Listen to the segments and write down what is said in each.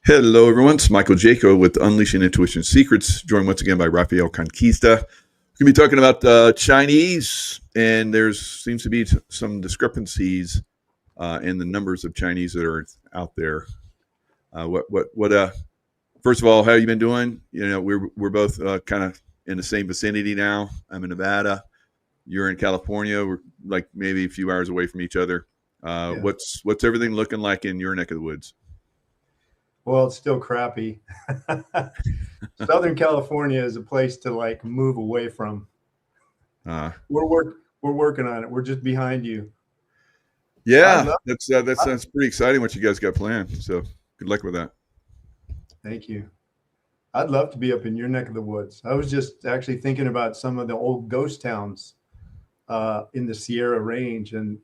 Hello, everyone. It's Michael Jaco with Unleashing Intuition Secrets, joined once again by Rafael Conquista. We're going to be talking about Chinese, and there seems to be some discrepancies in the numbers of Chinese that are out there. First of all, how you been doing? You know, we're both kind of in the same vicinity now. I'm in Nevada. You're in California. We're like maybe a few hours away from each other. Yeah. What's everything looking like in your neck of the woods? Well, it's still crappy. Southern California is a place to like move away from. Uh, We're working on it. We're just behind you. Yeah, that sounds pretty exciting what you guys got planned. So good luck with that. Thank you. I'd love to be up in your neck of the woods. I was just actually thinking about some of the old ghost towns in the Sierra Range, and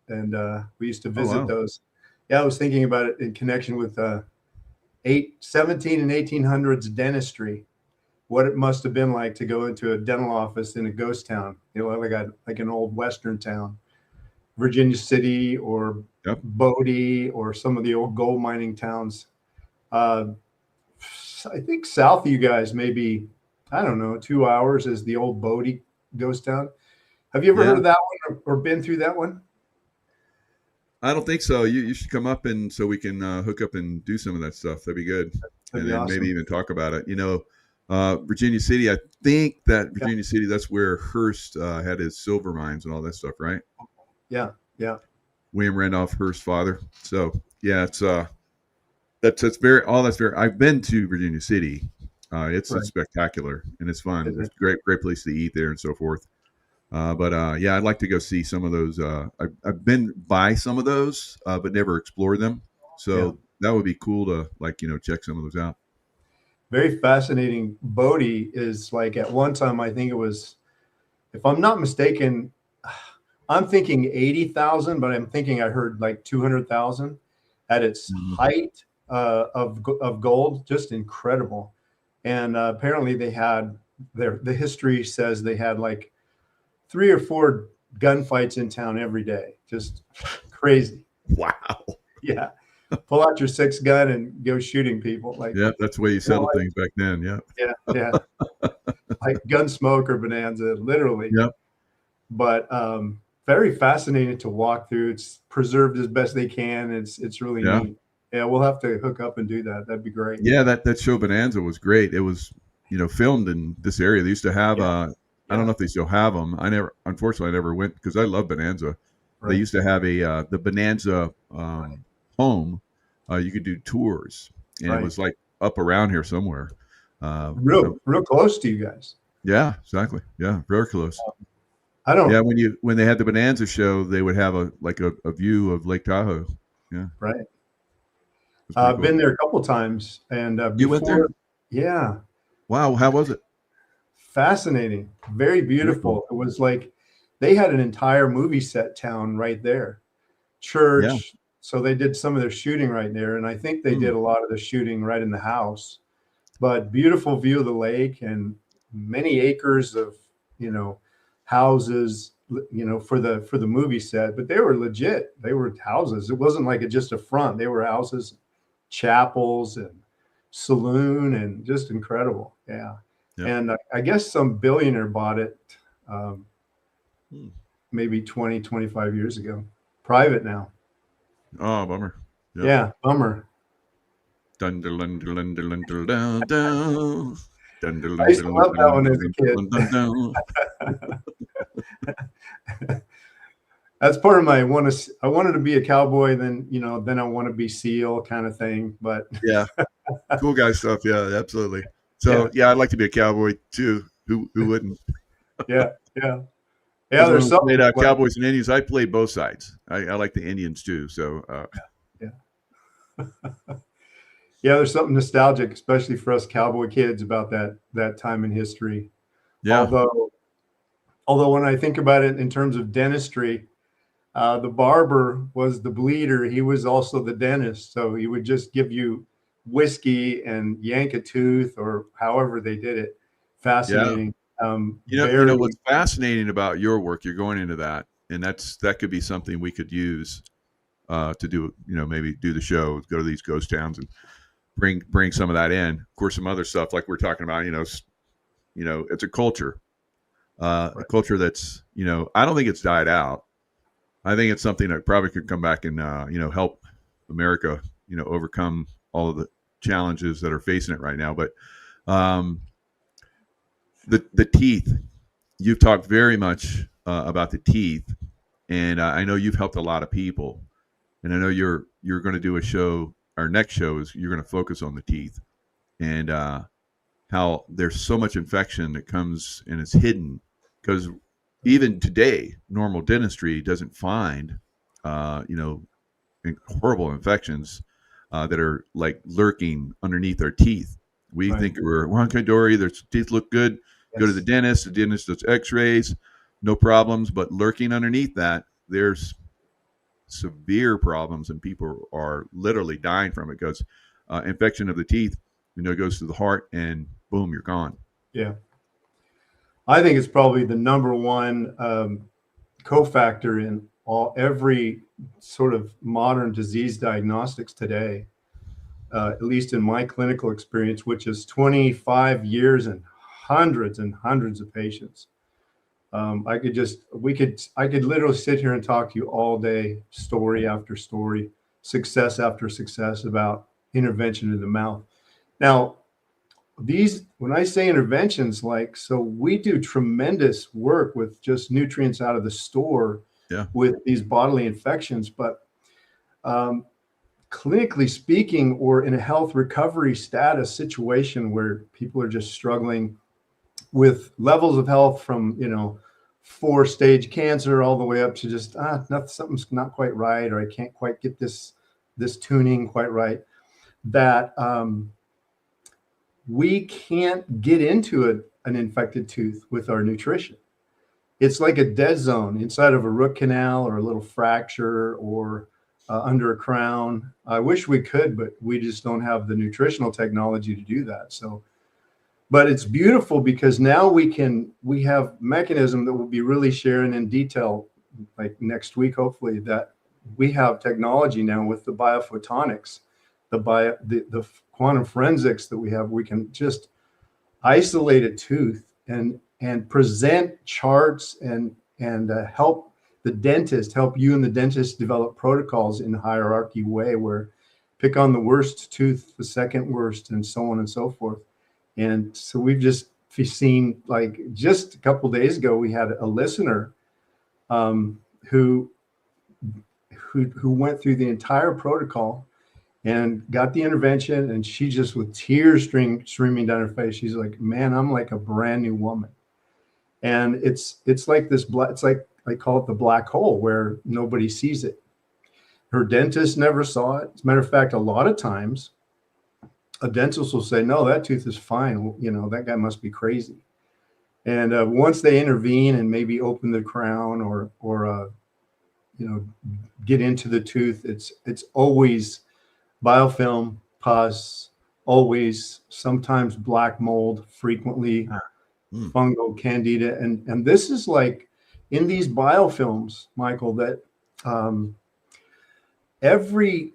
we used to visit those. Yeah, I was thinking about it in connection with 17 and 1800s dentistry. What it must have been like to go into a dental office in a ghost town, like an old Western town, Virginia City or Bodie or some of the old gold mining towns. I think south of you guys, maybe, I don't know, 2 hours is the old Bodie ghost town. Have you ever heard of that one or been through that one? I don't think so. You should come up and so we can hook up and do some of that stuff. That'd be good. That'd be awesome. Maybe even talk about it. You know, Virginia City, I think that Virginia City, that's where Hearst had his silver mines and all that stuff, right? Yeah. William Randolph Hearst's father. So yeah, it's that's very I've been to Virginia City. It's spectacular and it's fun. It's a great place to eat there and so forth. I'd like to go see some of those. I've been by some of those, but never explored them. So that would be cool to check some of those out. Very fascinating. Bodie is like at one time, I think it was, if I'm not mistaken, I'm thinking 80,000, but I'm thinking I heard like 200,000 at its height of gold. Just incredible. And apparently they had the history says they had like 3 or 4 gunfights in town every day. Just crazy. Wow. Yeah. Pull out your 6 gun and go shooting people. That's the way you settled things back then. Yeah. Like Gunsmoke or Bonanza, literally. Yep. But very fascinating to walk through. It's preserved as best they can. It's really neat. Yeah, we'll have to hook up and do that. That'd be great. Yeah, that show Bonanza was great. It was, filmed in this area. They used to have I don't know if they still have them. Unfortunately, I never went because I love Bonanza. Right. They used to have the Bonanza home. You could do tours, and it was like up around here somewhere. Real close to you guys. Yeah, exactly. Yeah, very close. I don't. Yeah, when they had the Bonanza show, they would have a view of Lake Tahoe. Yeah. Right. I've been there a couple of times, and you went there? Yeah. Wow, how was it? Fascinating, very beautiful. It was like they had an entire movie set town right there, church. Yeah. So they did some of their shooting right there, and I think they did a lot of the shooting right in the house. But beautiful view of the lake and many acres of houses for the movie set. But they were legit. They were houses. It wasn't like just a front. They were houses, chapels, and saloon, and just incredible. Yeah. Yep. And I guess some billionaire bought it maybe 20, 25 years ago. Private now. Oh, bummer. Yep. Yeah, bummer. Dun, dun, dun, dun, dun, dun, dun, dun. I used to love that one as a kid. That's part of my I wanted to be a cowboy, then I want to be SEAL kind of thing. But yeah, cool guy stuff. Yeah, absolutely. So I'd like to be a cowboy too. Who wouldn't? Yeah. There's something. Cowboys and Indians. I played both sides. I like the Indians too. So there's something nostalgic, especially for us cowboy kids, about that time in history. Yeah. Although when I think about it in terms of dentistry, the barber was the bleeder. He was also the dentist. So he would just give you whiskey and yank a tooth, or however they did it. Fascinating. Yeah. What's fascinating about your work, you're going into that, and that could be something we could use to do, maybe do the show, go to these ghost towns and bring some of that in. Of course, some other stuff like we're talking about, it's a culture, a culture that's, I don't think it's died out. I think it's something that probably could come back and, help America, overcome all of the challenges that are facing it right now. But the teeth, you've talked very much about the teeth, and I know you've helped a lot of people, and I know you're going to do a show. Our next show is you're going to focus on the teeth and how there's so much infection that comes and is hidden, because even today, normal dentistry doesn't find, horrible infections that are like lurking underneath our teeth. We think we're hunky-dory, their teeth look good, go to the dentist does x-rays, no problems, but lurking underneath that, there's severe problems, and people are literally dying from it because infection of the teeth, goes to the heart, and boom, you're gone. Yeah. I think it's probably the number one cofactor in every sort of modern disease diagnostics today, at least in my clinical experience, which is 25 years and hundreds of patients. I could literally sit here and talk to you all day, story after story, success after success about intervention in the mouth. Now, when I say interventions, so we do tremendous work with just nutrients out of the store with these bodily infections, but clinically speaking, or in a health recovery status situation where people are just struggling with levels of health from, 4-stage cancer all the way up to just, something's not quite right, or I can't quite get this tuning quite right, that we can't get into an infected tooth with our nutrition. It's like a dead zone inside of a root canal, or a little fracture, or under a crown. I wish we could, but we just don't have the nutritional technology to do that. So, but it's beautiful because now we have mechanism that we'll be really sharing in detail, like next week, hopefully, that we have technology now with the biophotonics, the quantum forensics that we have. We can just isolate a tooth and present charts and help you and the dentist develop protocols in a hierarchy way, where pick on the worst tooth, the second worst, and so on and so forth. And so we've just seen, like just a couple of days ago, we had a listener who went through the entire protocol and got the intervention, and she just, with tears streaming down her face, she's like, man, I'm like a brand new woman. And it's like this, it's like, I call it the black hole, where nobody sees it. Her dentist never saw it. As a matter of fact, a lot of times a dentist will say, no, that tooth is fine. That guy must be crazy. And once they intervene and maybe open the crown or get into the tooth, it's always biofilm, pus, always, sometimes black mold, frequently fungal candida. And this is like in these biofilms, Michael, that every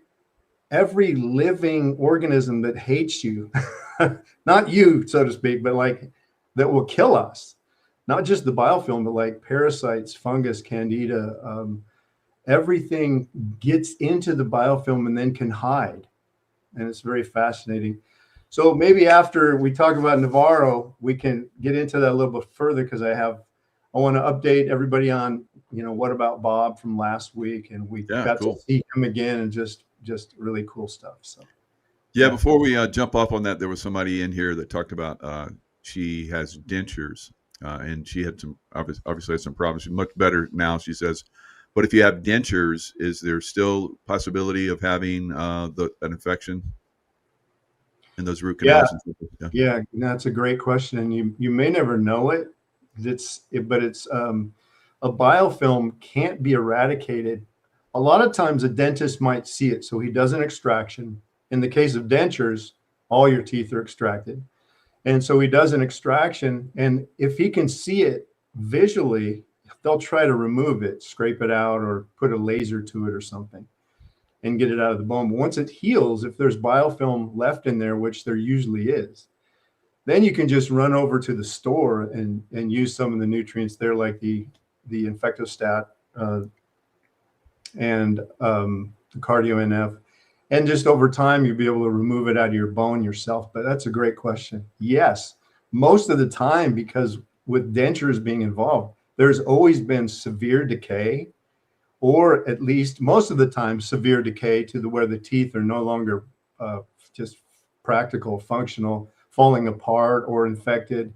living organism that hates you, not you, so to speak, but like that will kill us, not just the biofilm, but like parasites, fungus, candida, everything gets into the biofilm and then can hide. And it's very fascinating. So maybe after we talk about Navarro, we can get into that a little bit further, because I want to update everybody on, what about Bob from last week, and we got to see him again, and just really cool stuff. So before we jump off on that, there was somebody in here that talked about she has dentures, and she had some obviously had some problems. She's much better now, she says. But if you have dentures, is there still possibility of having an infection in those root canals? Yeah, that's a great question, and you may never know it. But it's a biofilm can't be eradicated. A lot of times a dentist might see it, so he does an extraction. In the case of dentures, all your teeth are extracted. And so he does an extraction, and if he can see it visually, they'll try to remove it, scrape it out, or put a laser to it or something. and get it out of the bone. But once it heals, if there's biofilm left in there, which there usually is, then you can just run over to the store and use some of the nutrients there, like the infectostat and the cardio NF. And just over time, you'll be able to remove it out of your bone yourself. But that's a great question. Yes, most of the time, because with dentures being involved, there's always been severe decay, or at least most of the time, severe decay to where the teeth are no longer just practical, functional, falling apart or infected.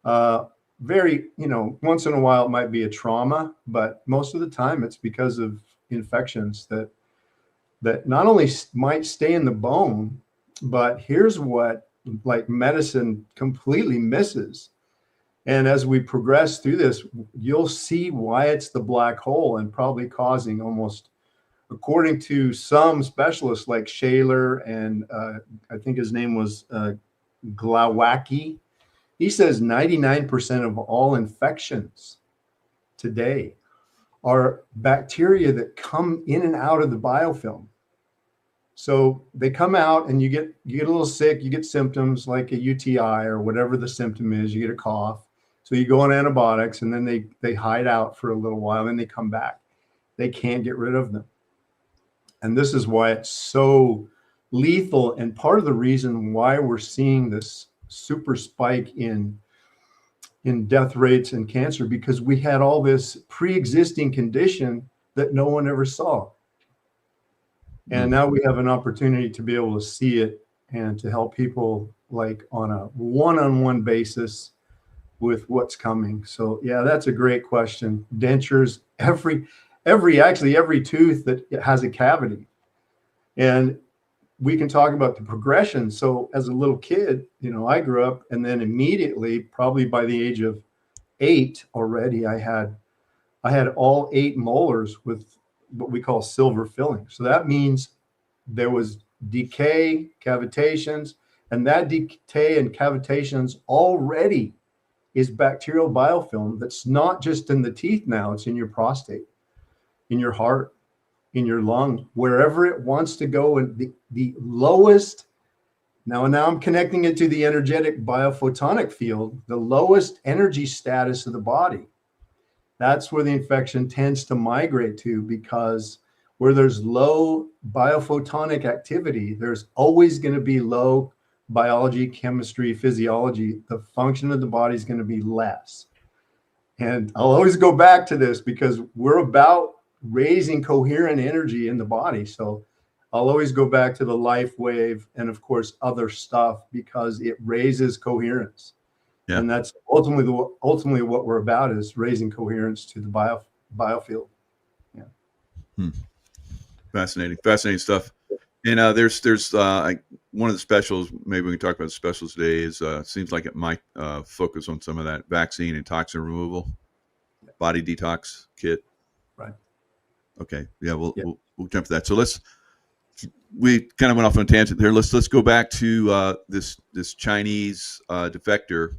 Very, once in a while it might be a trauma, but most of the time it's because of infections that not only might stay in the bone, but here's what like medicine completely misses. And as we progress through this, you'll see why it's the black hole and probably causing almost, according to some specialists like Shaler and I think his name was Glowacki, he says 99% of all infections today are bacteria that come in and out of the biofilm. So they come out and you get a little sick, you get symptoms like a UTI or whatever the symptom is, you get a cough. So you go on antibiotics and then they hide out for a little while, then they come back. They can't get rid of them. And this is why it's so lethal, and part of the reason why we're seeing this super spike in death rates and cancer, because we had all this pre-existing condition that no one ever saw. And now we have an opportunity to be able to see it and to help people like on a one-on-one basis with what's coming. So yeah, that's a great question. Dentures, every tooth that has a cavity. And we can talk about the progression. So as a little kid, I grew up, and then immediately, probably by the age of 8 already, I had all 8 molars with what we call silver filling. So that means there was decay, cavitations, and that decay and cavitations already is bacterial biofilm that's not just in the teeth now, it's in your prostate, in your heart, in your lung, wherever it wants to go. And the lowest, now I'm connecting it to the energetic biophotonic field, the lowest energy status of the body. That's where the infection tends to migrate to, because where there's low biophotonic activity, there's always going to be low biology, chemistry, physiology. The function of the body is going to be less. And I'll always go back to this because we're about raising coherent energy in the body. So I'll always go back to the life wave and, of course, other stuff, because it raises coherence. Yeah. And that's ultimately what we're about, is raising coherence to the biofield. Yeah. Fascinating stuff. And there's one of the specials, maybe we can talk about the specials today, is seems like it might focus on some of that vaccine and toxin removal, body detox kit. Right. Okay. Yeah, we'll jump to that. So we kind of went off on a tangent there. Let's go back to this Chinese defector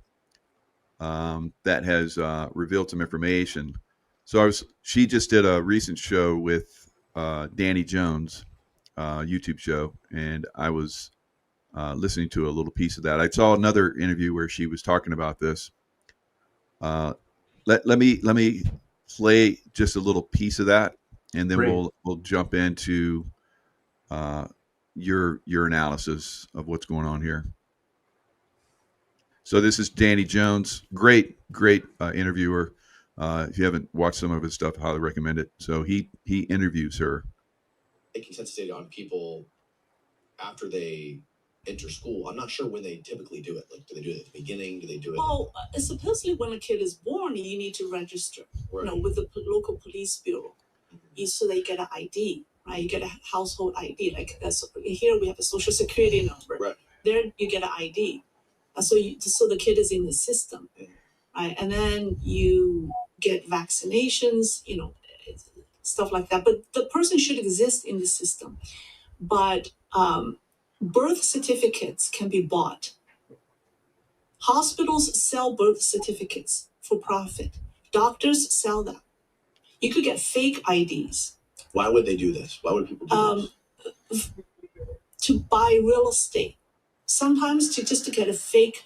that has revealed some information. So she just did a recent show with Danny Jones, YouTube show, and I was listening to a little piece of that. I saw another interview where she was talking about this. Let me play just a little piece of that, and then we'll jump into your analysis of what's going on here. So this is Danny Jones, great interviewer. If you haven't watched some of his stuff, I highly recommend it. So he interviews her. Making sense data on people after they enter school. I'm not sure when they typically do it. Like, do they do it at the beginning? Do they do it? Well, supposedly when a kid is born, you need to register, Right. With the local police bureau, so they get an ID, right? You get a household ID. Like here we have a social security number. Right. There you get an ID, so the kid is in the system, right? And then you get vaccinations, stuff like that. But the person should exist in the system. But birth certificates can be bought. Hospitals sell birth certificates for profit. Doctors sell them. You could get fake IDs. Why would they do this? Why would people do this? to buy real estate, sometimes to get a fake,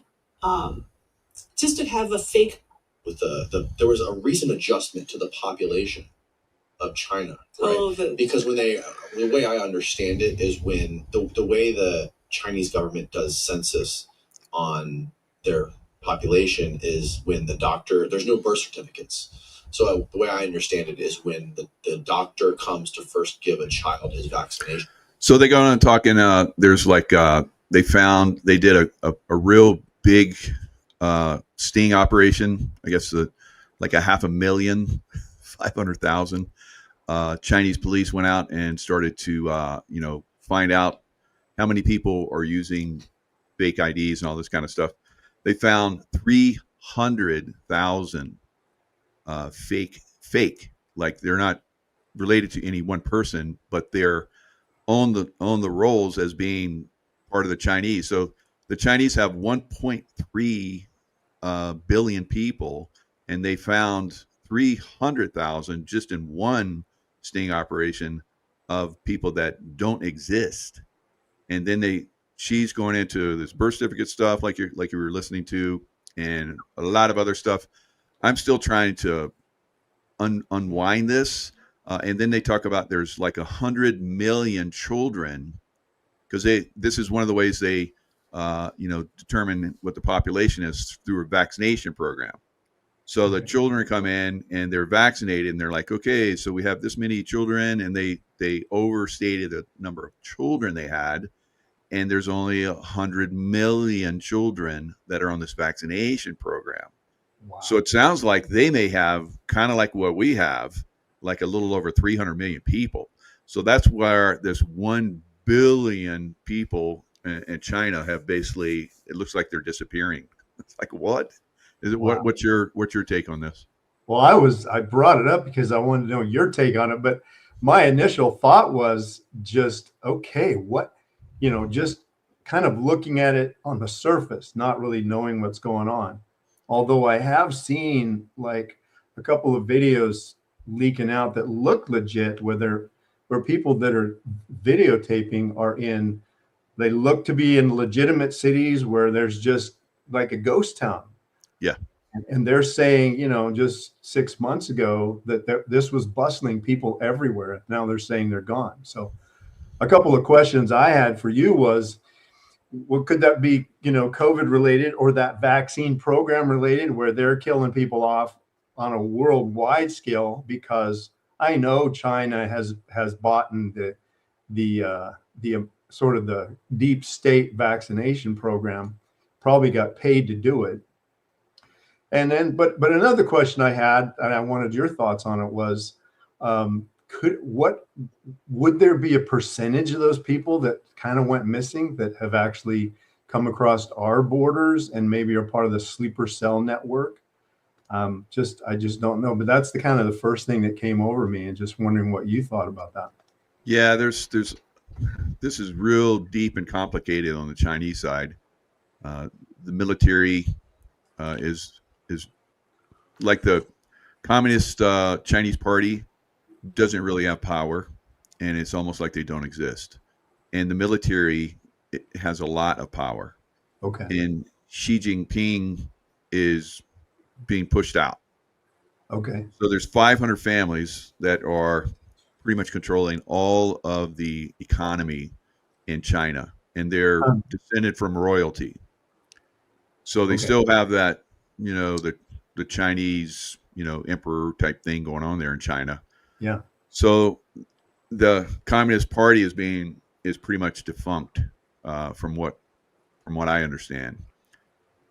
just to have a fake. With there was a recent adjustment to the population of China, right? Because when the way I understand it is when the way the Chinese government does census on their population is when the doctor, there's no birth certificates. So the way I understand it is when the doctor comes to first give a child his vaccination. So they go on talking, there's like, they did a real big sting operation, I guess like 500,000, 500,000. Chinese police went out and started to, find out how many people are using fake IDs and all this kind of stuff. They found 300,000 fake, like they're not related to any one person, but they're on the rolls as being part of the Chinese. So the Chinese have 1.3 billion people, and they found 300,000 just in one sting operation of people that don't exist. And then she's going into this birth certificate stuff, like you were listening to, and a lot of other stuff. I'm still trying to unwind this. And then they talk about there's like 100 million children, because this is one of the ways they determine what the population is through a vaccination program. So the children come in and they're vaccinated, and they're like, okay, so we have this many children, and they overstated the number of children they had, and there's only 100 million children that are on this vaccination program. Wow. So it sounds like they may have kind of like what we have, like a little over 300 million people. So that's where this 1 billion people in China have basically, it looks like they're disappearing. It's like, what is it? Wow. What's your take on this? Well, I brought it up because I wanted to know your take on it, but my initial thought was just, okay, what, just kind of looking at it on the surface, not really knowing what's going on. Although I have seen like a couple of videos leaking out that look legit, where people that are videotaping they look to be in legitimate cities where there's just like a ghost town. Yeah. And they're saying, just 6 months ago that this was bustling, people everywhere. Now they're saying they're gone. So a couple of questions I had for you was, well, could that be, COVID related, or that vaccine program related, where they're killing people off on a worldwide scale? Because I know China has bought in the sort of the deep state vaccination program, probably got paid to do it. And then, but another question I had, and I wanted your thoughts on it, was, would there be a percentage of those people that kind of went missing that have actually come across our borders and maybe are part of the sleeper cell network? I just don't know, but that's the kind of the first thing that came over me, and just wondering what you thought about that. Yeah, this is real deep and complicated on the Chinese side. The military is like the Communist Chinese Party doesn't really have power, and it's almost like they don't exist. And the military has a lot of power. Okay. And Xi Jinping is being pushed out. Okay. So there's 500 families that are pretty much controlling all of the economy in China, and they're descended from royalty. So they still have that, the Chinese, emperor type thing going on there in China. Yeah. So the Communist Party is pretty much defunct, from what I understand,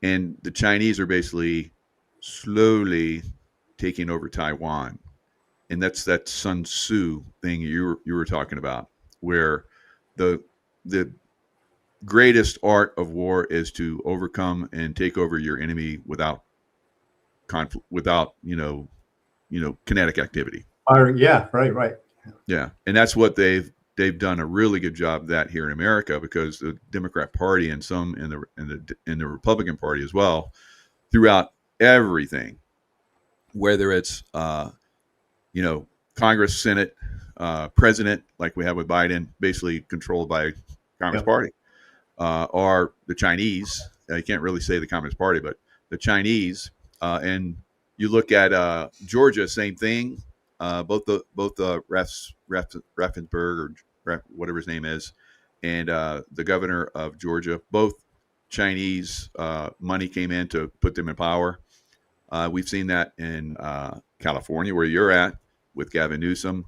and the Chinese are basically slowly taking over Taiwan, and that's that Sun Tzu thing you were talking about, where the greatest art of war is to overcome and take over your enemy without conflict, without kinetic activity. Yeah, right. Yeah, and that's what they've done a really good job of that here in America, because the Democrat Party and some in the Republican Party as well, throughout everything, whether it's Congress, Senate, president, like we have with Biden, basically controlled by Communist Party, or the Chinese. You can't really say the Communist Party, but the Chinese. And you look at Georgia, same thing. Both the Raffensperger or whatever his name is, and the governor of Georgia, both Chinese money came in to put them in power. We've seen that in California, where you're at, with Gavin Newsom.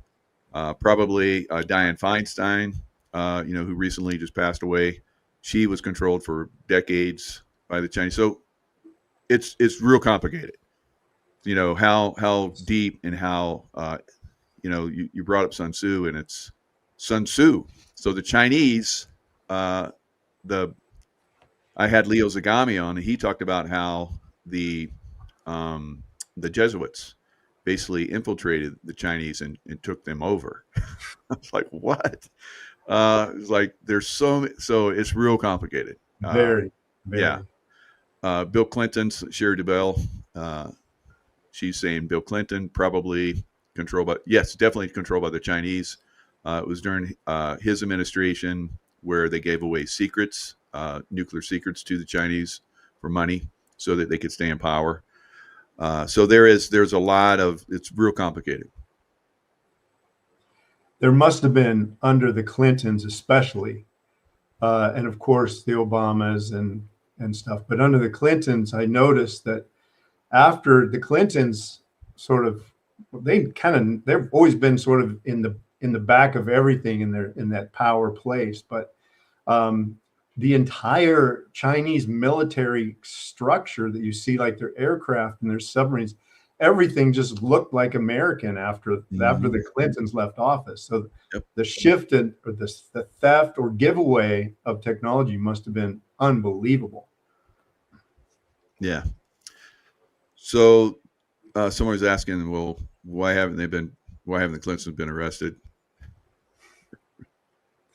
Probably Dianne Feinstein, who recently just passed away. She was controlled for decades by the Chinese. So it's real complicated. How deep and how you brought up Sun Tzu, and it's Sun Tzu. So the Chinese, I had Leo Zagami on, and he talked about how the Jesuits basically infiltrated the Chinese and took them over. I was like, what? It's like there's so it's real complicated. Very. Yeah. Bill Clinton's Sherry DeBell. She's saying Bill Clinton probably definitely controlled by the Chinese. It was during his administration where they gave away secrets, nuclear secrets, to the Chinese for money so that they could stay in power. So there's a lot of, it's real complicated. There must have been, under the Clintons especially, and of course the Obamas and stuff, but under the Clintons, I noticed that after the Clintons they've always been sort of in the back of everything in that power place, but the entire Chinese military structure that you see, like their aircraft and their submarines, everything just looked like American after the Clintons left office. So the shift or the theft or giveaway of technology must have been unbelievable. Yeah. So someone was asking, well, why haven't the Clintons been arrested?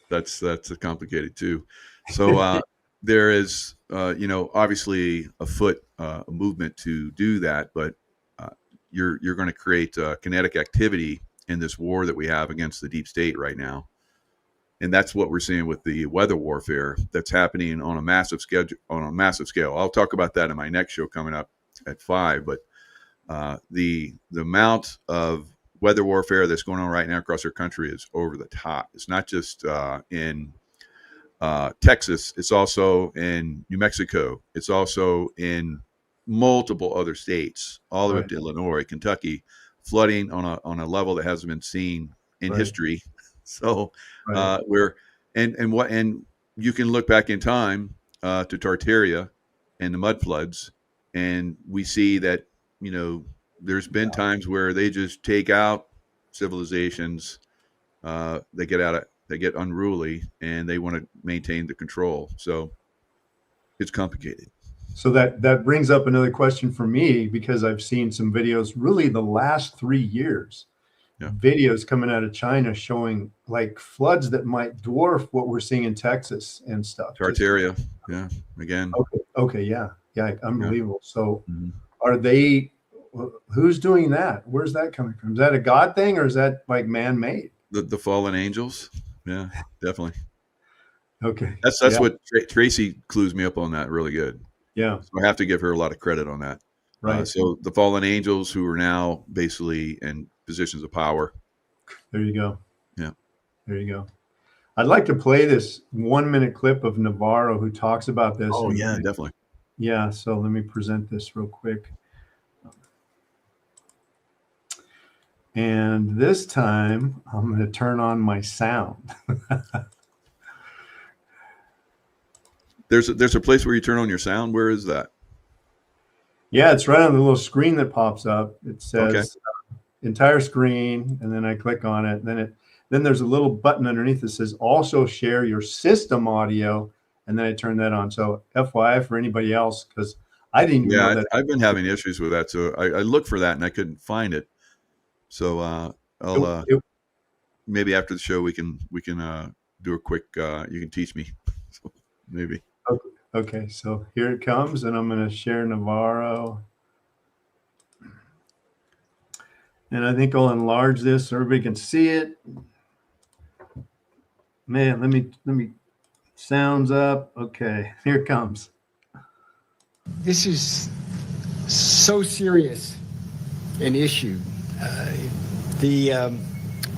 That's complicated too. So there is, obviously a movement to do that, but you're going to create kinetic activity in this war that we have against the deep state right now. And that's what we're seeing with the weather warfare that's happening on a massive scale. I'll talk about that in my next show coming up at 5. But the amount of weather warfare that's going on right now across our country is over the top. It's not just in Texas. It's also in New Mexico. It's also in multiple other states, all the way up to Illinois, Kentucky, flooding on a level that hasn't been seen in history. So and you can look back in time to Tartaria and the mud floods, and we see that there's been times where they just take out civilizations. They get unruly, and they want to maintain the control. So it's complicated. So that brings up another question for me, because I've seen some videos really the last 3 years, videos coming out of China showing like floods that might dwarf what we're seeing in Texas and stuff. Tartaria, again. Okay, yeah, unbelievable. So are they? Who's doing that? Where's that coming from? Is that a God thing, or is that like man-made? The fallen angels. Yeah, definitely. Okay. That's what Tracy clues me up on that really good. Yeah. So I have to give her a lot of credit on that. Right. So the fallen angels who are now basically in positions of power. There you go. Yeah. There you go. I'd like to play this 1-minute clip of Navarro who talks about this. Oh, yeah, definitely. Yeah. So let me present this real quick. And this time I'm going to turn on my sound. There's a place where you turn on your sound. Where is that? Yeah, it's right on the little screen that pops up. It says entire screen, and then I click on it. Then there's a little button underneath that says also share your system audio, and then I turn that on. So FYI for anybody else, because I didn't know that. I've been having issues with that. So I looked for that and I couldn't find it. So I'll maybe after the show we can do a quick. You can teach me, so maybe. Okay, so here it comes, and I'm going to share Navarro. And I think I'll enlarge this so everybody can see it. Man, let me sounds up. Okay, here it comes. This is so serious an issue. The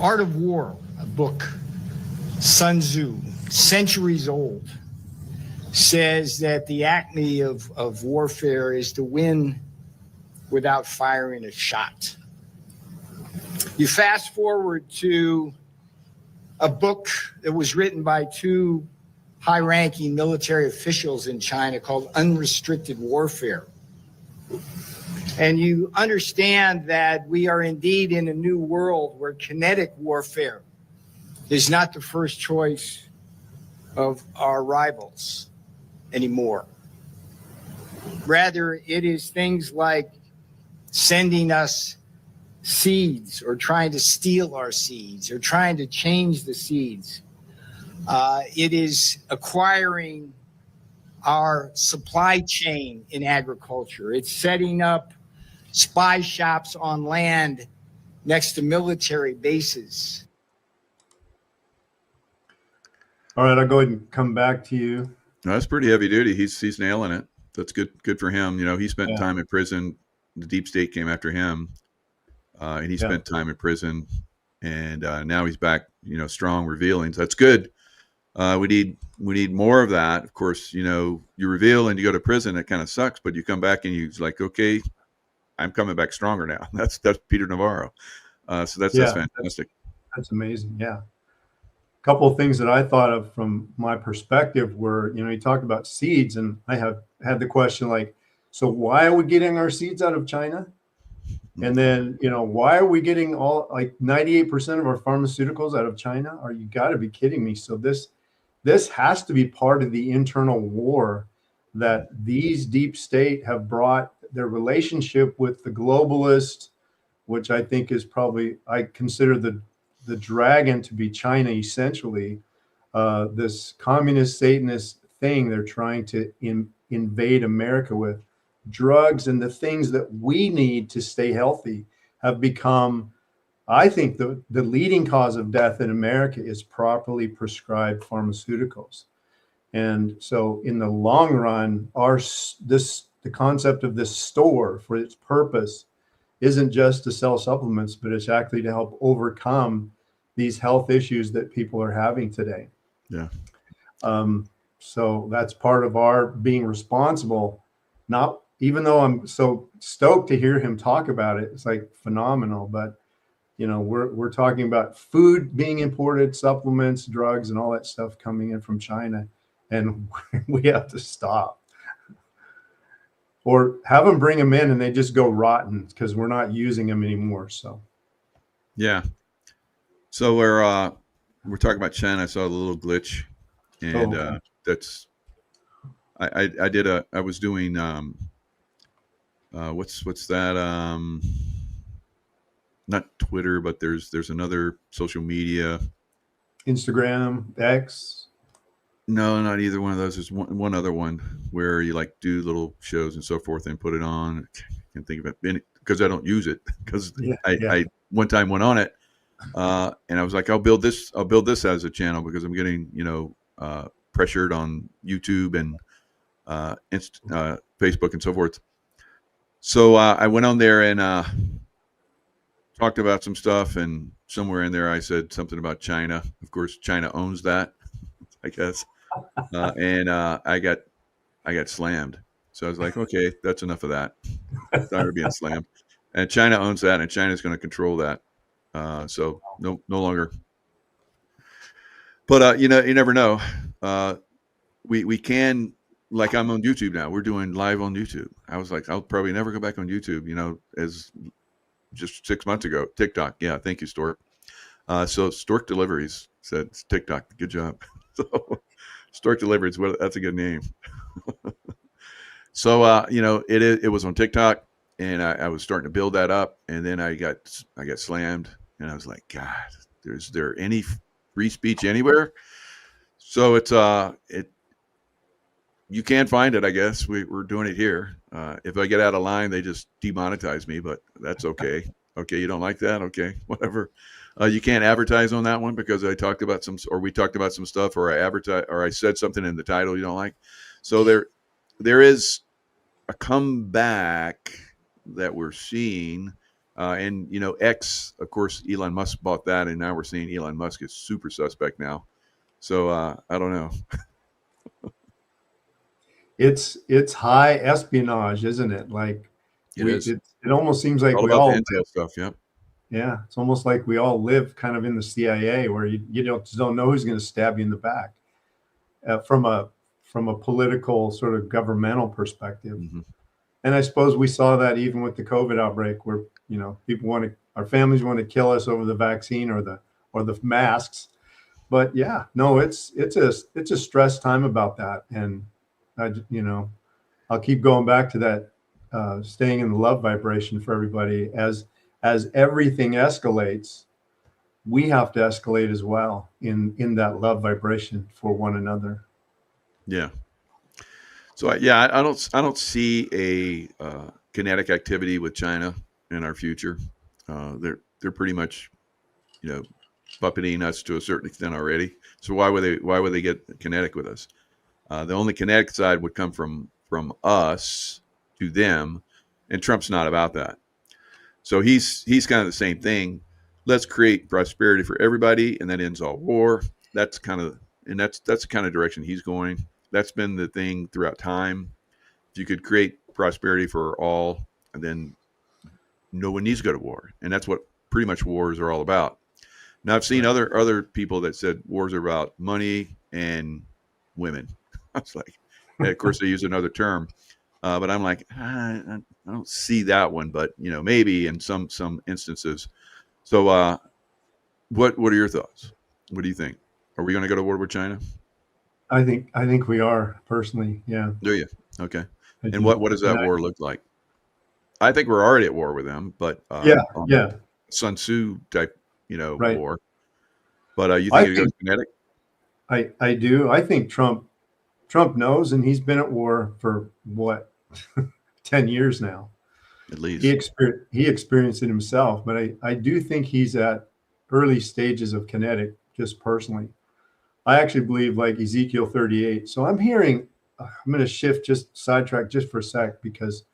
Art of War, a book, Sun Tzu, centuries old, says that the acme of warfare is to win without firing a shot. You fast forward to a book that was written by two high-ranking military officials in China called Unrestricted Warfare. And you understand that we are indeed in a new world where kinetic warfare is not the first choice of our rivals anymore. Rather, it is things like sending us seeds or trying to steal our seeds or trying to change the seeds. It is acquiring our supply chain in agriculture. It's setting up spy shops on land next to military bases. All right, I'll go ahead and come back to you. No, that's pretty heavy duty. He's nailing it. That's good for him. You know, he spent time in prison. The deep state came after him, and he spent time in prison, and now he's back. You know, strong, revealing. So that's good. We need more of that. Of course, you know, you reveal and you go to prison. It kind of sucks, but you come back and you're like, okay, I'm coming back stronger now. That's Peter Navarro. So that's fantastic. That's amazing. Yeah. A couple of things that I thought of from my perspective were, you know, you talked about seeds, and I have had the question like, so why are we getting our seeds out of China? And then, you know, why are we getting all like 98% of our pharmaceuticals out of China? Are you got to be kidding me? So this has to be part of the internal war that these deep state have brought. Their relationship with the globalist, which I think is probably, I consider the dragon to be China, essentially. This communist Satanist thing they're trying to invade America with. Drugs and the things that we need to stay healthy have become, I think, the leading cause of death in America is properly prescribed pharmaceuticals. And so in the long run, the concept of this store for its purpose isn't just to sell supplements, but it's actually to help overcome these health issues that people are having today. Yeah. So that's part of our being responsible. Not even though I'm so stoked to hear him talk about it, it's like phenomenal. But you know, we're talking about food being imported, supplements, drugs, and all that stuff coming in from China, and we have to stop. Or have them bring them in and they just go rotten because we're not using them anymore. So, yeah. So we're talking about China. I saw a little glitch, and that's I was doing what's that not Twitter, but there's another social media, Instagram, X. No, not either one of those. There's one other one where you like do little shows and so forth and put it on. I can't think of it because I don't use it because I one time went on it and I was like, I'll build this as a channel because I'm getting, you know, pressured on YouTube and Facebook and so forth. So I went on there and talked about some stuff, and somewhere in there I said something about China. Of course, China owns that, I guess. And I got slammed. So I was like, okay, that's enough of that. Tired of being slammed. And China owns that, and China's going to control that. So no longer. But you know, you never know. We can, like, I'm on YouTube now. We're doing live on YouTube. I was like, I'll probably never go back on YouTube. You know, as just 6 months ago. TikTok, yeah, thank you, Stork. So Stork Deliveries said TikTok, good job. So Stork Deliveries, well, that's a good name. So you know, it was on TikTok, and I was starting to build that up, and then I got slammed, and I was like, God, is there any free speech anywhere? So it's you can find it, I guess. We're doing it here. If I get out of line, they just demonetize me, but that's okay. Okay, you don't like that? Okay, whatever. You can't advertise on that one because we talked about some stuff, or I said something in the title you don't like. So there is a comeback that we're seeing, and X, of course, Elon Musk bought that, and now we're seeing Elon Musk is super suspect now. So I don't know. It's high espionage, isn't it? Like It is. it almost seems like All we about all the intel stuff. Yeah. Yeah, it's almost like we all live kind of in the CIA, where you just don't know who's going to stab you in the back, from a political sort of governmental perspective. Mm-hmm. And I suppose we saw that even with the COVID outbreak, where our families want to kill us over the vaccine or the masks. But yeah, no, it's a stress time about that, and I'll keep going back to that, staying in the love vibration for everybody. As everything escalates, we have to escalate as well in that love vibration for one another. Yeah. So I don't see a kinetic activity with China in our future. They're pretty much, puppeting us to a certain extent already. So why would they get kinetic with us? The only kinetic side would come from us to them, and Trump's not about that. So he's kind of the same thing. Let's create prosperity for everybody, and that ends all war. That's the kind of direction he's going. That's been the thing throughout time. If you could create prosperity for all, and then no one needs to go to war, and that's what pretty much wars are all about. Now I've seen other people that said wars are about money and women. I was like, and of course they use another term. But I'm like, I don't see that one, but maybe in some instances. So, what are your thoughts? What do you think? Are we going to go to war with China? I think we are, personally. Yeah. Do you? Okay. And what does that war look like? I think we're already at war with them, but Sun Tzu type, right. war. But you think it goes kinetic? I do. I think Trump knows, and he's been at war for what, 10 years now. At least. He experienced it himself, but I do think he's at early stages of kinetic, just personally. I actually believe, like Ezekiel 38. So I'm going to sidetrack just for a sec, because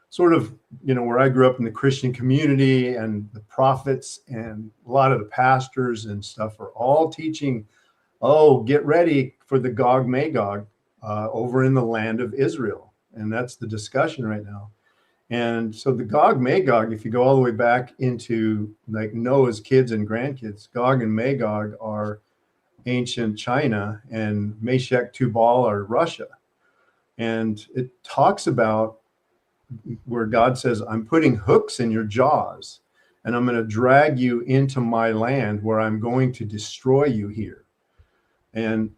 sort of, where I grew up in the Christian community, and the prophets and a lot of the pastors and stuff are all teaching, get ready for the Gog Magog over in the land of Israel. And that's the discussion right now. And so the Gog Magog, if you go all the way back into like Noah's kids and grandkids, Gog and Magog are ancient China, and Meshech, Tubal are Russia. And it talks about where God says, I'm putting hooks in your jaws, and I'm going to drag you into my land where I'm going to destroy you here. And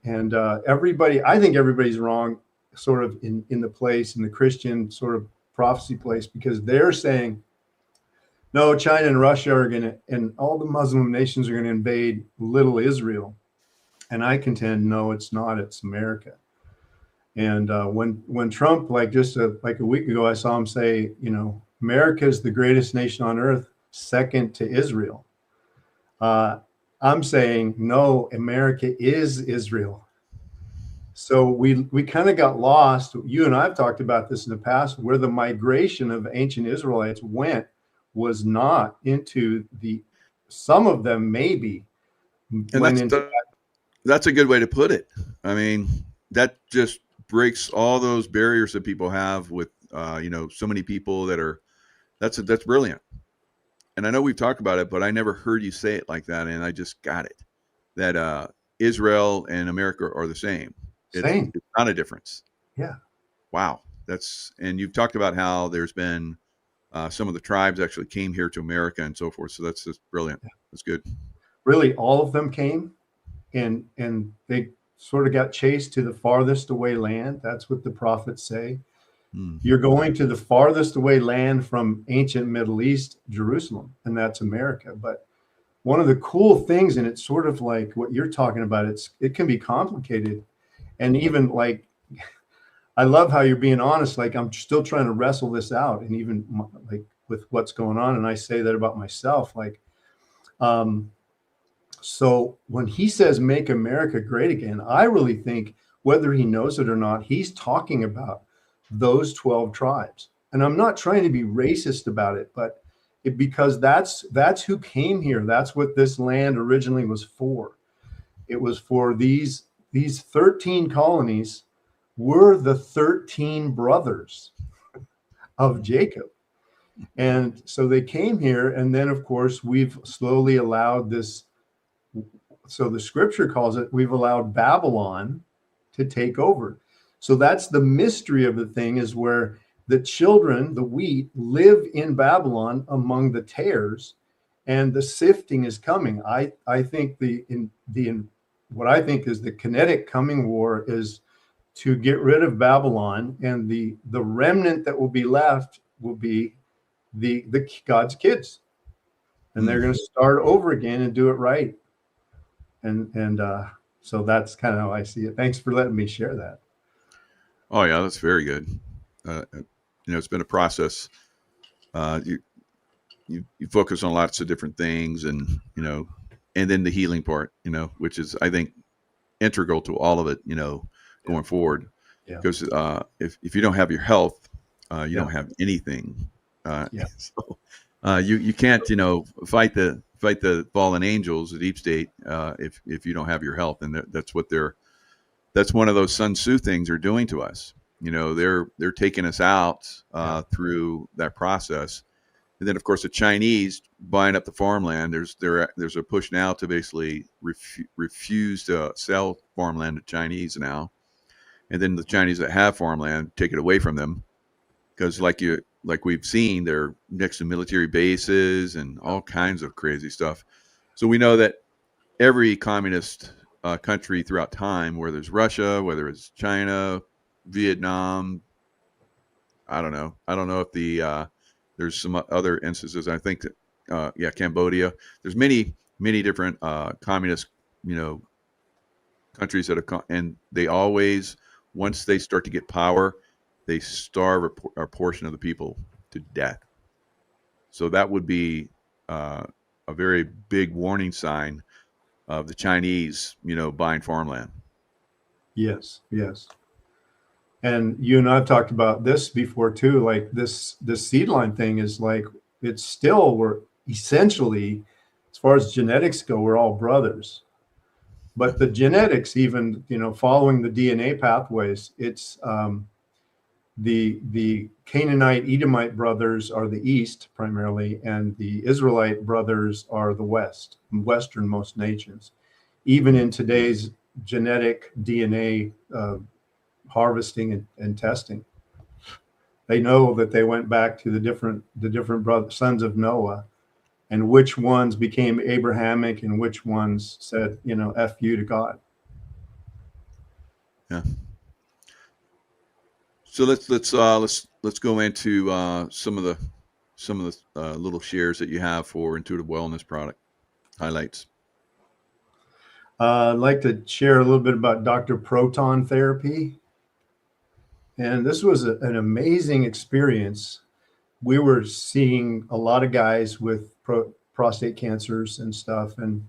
everybody, I think everybody's wrong, sort of in the Christian sort of prophecy place, because they're saying, no, China and Russia are going to, and all the Muslim nations are going to invade little Israel. And I contend, no, it's not. It's America. And when Trump, like just a week ago, I saw him say, America is the greatest nation on earth, second to Israel. I'm saying, no, America is Israel. So we kind of got lost. You and I have talked about this in the past, where the migration of ancient Israelites went was not into some of them maybe. And that's a good way to put it. I mean, that just breaks all those barriers that people have with, so many people that's brilliant. And I know we've talked about it, but I never heard you say it like that. And I just got it, that Israel and America are the same. It's not a difference. Yeah. Wow. And you've talked about how there's been some of the tribes actually came here to America and so forth. So that's just brilliant. Yeah. That's good. Really, all of them came, and they sort of got chased to the farthest away land. That's what the prophets say. You're going to the farthest away land from ancient Middle East, Jerusalem, and that's America. But one of the cool things, and it's sort of like what you're talking about, it can be complicated. And even like, I love how you're being honest. Like, I'm still trying to wrestle this out. And even like with what's going on. And I say that about myself. Like, so when he says make America great again, I really think, whether he knows it or not, he's talking about those 12 tribes. And I'm not trying to be racist about it, but because that's who came here. That's what this land originally was for. It was for these 13 colonies were the 13 brothers of Jacob. And so they came here, and then of course we've slowly allowed this. So the scripture calls it, we've allowed Babylon to take over. So that's the mystery of the thing, is where the children, the wheat, live in Babylon among the tares, and the sifting is coming. I think what I think is the kinetic coming war is to get rid of Babylon, and the remnant that will be left will be the God's kids, and they're going to start over again and do it right. And so that's kind of how I see it. Thanks for letting me share that. Oh yeah, that's very good. It's been a process. You focus on lots of different things, and and then the healing part, which is, I think, integral to all of it, going forward. Yeah. Because if you don't have your health, you don't have anything. So you can't, fight the fallen angels, the deep state, if you don't have your health. And that's one of those Sun Tzu things they're doing to us. They're taking us out through that process. And then, of course, the Chinese buying up the farmland. There's a push now to basically refuse to sell farmland to Chinese now. And then the Chinese that have farmland take it away from them, because like we've seen, they're next to military bases and all kinds of crazy stuff. So we know that every communist country throughout time, whether it's Russia, whether it's China, Vietnam, I don't know if there's some other instances. I think that Cambodia. There's many different communist countries that have and they always, once they start to get power, they starve a portion of the people to death. So that would be a very big warning sign of the Chinese, buying farmland. Yes. And you and I've talked about this before too. Like this seed line thing is like, it's still, we're essentially, as far as genetics go, we're all brothers. But the genetics, even, following the DNA pathways, it's the Canaanite Edomite brothers are the east primarily, and the Israelite brothers are the westernmost nations. Even in today's genetic DNA harvesting and testing, they know that they went back to the different sons of Noah, and which ones became Abrahamic and which ones said, F you to God. Yeah. So let's go into some of the little shares that you have for Intuitive Wellness product highlights. I'd like to share a little bit about Dr. Proton Therapy. And this was an amazing experience. We were seeing a lot of guys with prostate cancers and stuff, and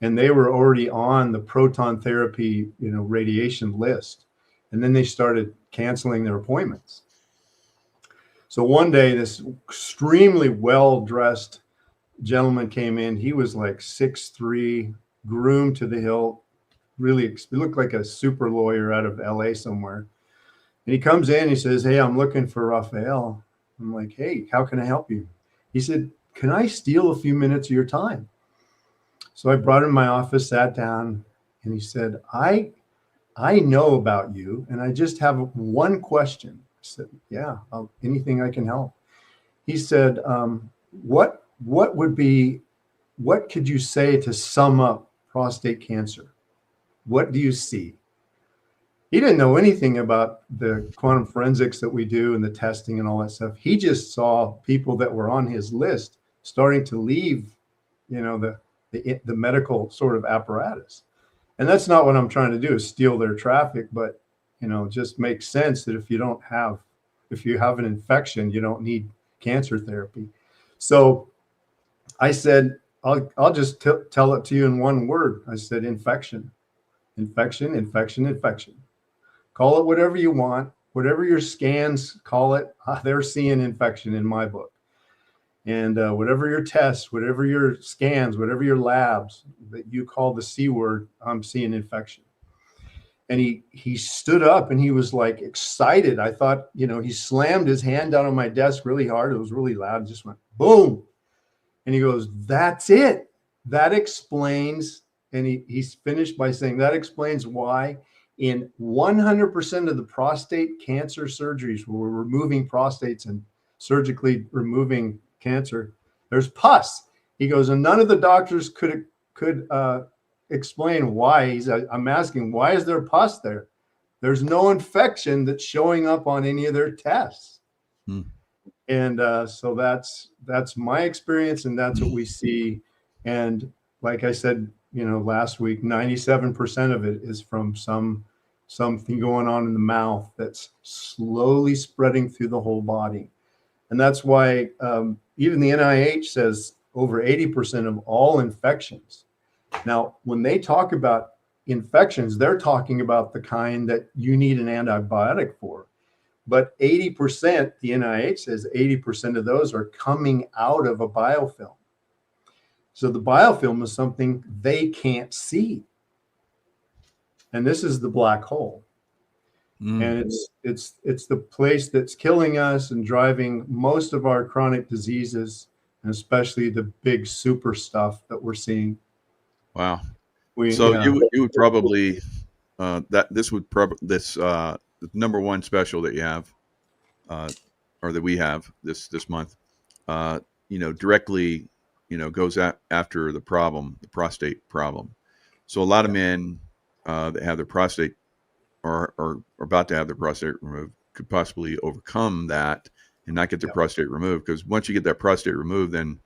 they were already on the proton therapy, radiation list. And then they started canceling their appointments. So one day, this extremely well-dressed gentleman came in. He was like 6'3", groomed to the hilt. Really, he looked like a super lawyer out of LA somewhere. And he comes in, he says, "Hey, I'm looking for Raphael." I'm like, "Hey, how can I help you?" He said, "Can I steal a few minutes of your time?" So I brought him to my office, sat down, and he said, I know about you, and I just have one question. I said, "Yeah, anything I can help." He said, what could you say to sum up prostate cancer? What do you see? He didn't know anything about the quantum forensics that we do and the testing and all that stuff. He just saw people that were on his list starting to leave, the medical sort of apparatus. And that's not what I'm trying to do, is steal their traffic, but, just makes sense that if you have an infection, you don't need cancer therapy. So I said, I'll just tell it to you in one word. I said, infection, infection, infection, infection. Call it whatever you want, whatever your scans call it. They're seeing infection in my book. And whatever your tests, whatever your scans, whatever your labs that you call the C word, I'm seeing infection. And he stood up and he was like excited. I thought, he slammed his hand down on my desk really hard. It was really loud. It just went boom. And he goes, that's it. That explains. And he's finished by saying that explains why in 100% of the prostate cancer surgeries where we're removing prostates and surgically removing cancer, there's pus. He goes, and none of the doctors could explain why. I'm asking, why is there pus there? There's no infection that's showing up on any of their tests. And so that's my experience, and that's what we see. And like I said, last week, 97% of it is from something going on in the mouth that's slowly spreading through the whole body. And that's why even the NIH says over 80% of all infections. Now, when they talk about infections, they're talking about the kind that you need an antibiotic for. But 80%, the NIH says 80% of those are coming out of a biofilm. So the biofilm is something they can't see. And this is the black hole. And it's the place that's killing us and driving most of our chronic diseases, and especially the big super stuff that we're seeing. Wow. You would probably this number one special that you have, or that we have this month, directly, goes after the problem, the prostate problem. So a lot of men that have their prostate or are about to have their prostate removed could possibly overcome that and not get their prostate removed. Because once you get that prostate removed, then